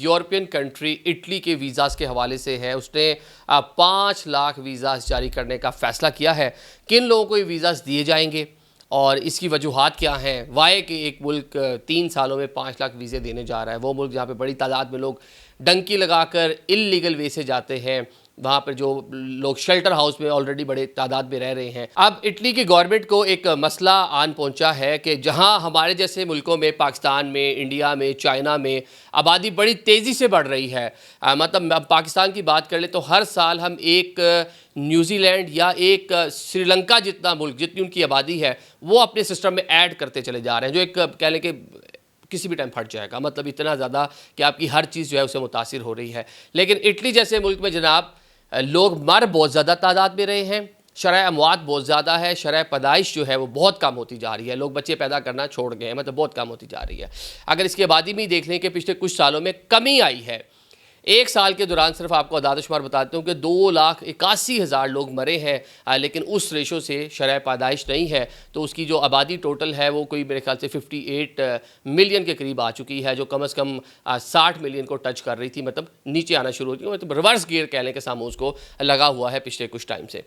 European country Italy के visas के हवाले से है। उसने 5 लाख वीज़ाज़ जारी करने का फ़ैसला किया है। किन लोगों को ये वीज़ाज़ दिए जाएंगे और इसकी वजूहात क्या हैं? वाए कि एक मुल्क 3 सालों में 5 लाख वीज़े देने जा रहा है, वो मुल्क जहाँ पे बड़ी तादाद में लोग डंकी लगाकर इल्लीगल वे से जाते हैं, वहाँ पर जो लोग शेल्टर हाउस में ऑलरेडी बड़े तादाद में रह रहे हैं। अब इटली की गवर्नमेंट को एक मसला आन पहुँचा है कि जहाँ हमारे जैसे मुल्कों में, पाकिस्तान में, इंडिया में, चाइना में आबादी बड़ी तेज़ी से बढ़ रही है। मतलब अब पाकिस्तान की बात कर ले तो हर साल हम एक न्यूजीलैंड या एक श्रीलंका जितना मुल्क, जितनी उनकी आबादी है, वो अपने सिस्टम में ऐड करते चले जा रहे हैं, जो एक कह लें कि किसी भी टाइम फट जाएगा। मतलब इतना ज़्यादा कि आपकी हर चीज़ जो है उससे मुतासिर हो रही है। लेकिन इटली जैसे मुल्क में जनाब लोग मर बहुत ज़्यादा तादाद में रहे हैं, शरह अमवात बहुत ज़्यादा है, शरह पैदाइश जो है वो बहुत कम होती जा रही है, लोग बच्चे पैदा करना छोड़ गए हैं, मतलब बहुत कम होती जा रही है। अगर इसकी आबादी में ही देख लें कि पिछले कुछ सालों में कमी आई है, एक साल के दौरान सिर्फ आपको अदाद-ओ-शुमार बताता हूँ कि 2,81,000 लोग मरे हैं, लेकिन उस रेशो से शरह पैदाइश नहीं है, तो उसकी जो आबादी टोटल है वो कोई मेरे ख्याल से 58 मिलियन के करीब आ चुकी है, जो कम से कम 60 मिलियन को टच कर रही थी, मतलब नीचे आना शुरू हो गई, मतलब रिवर्स गियर कह लें कि सामने उसको लगा हुआ है पिछले कुछ टाइम से।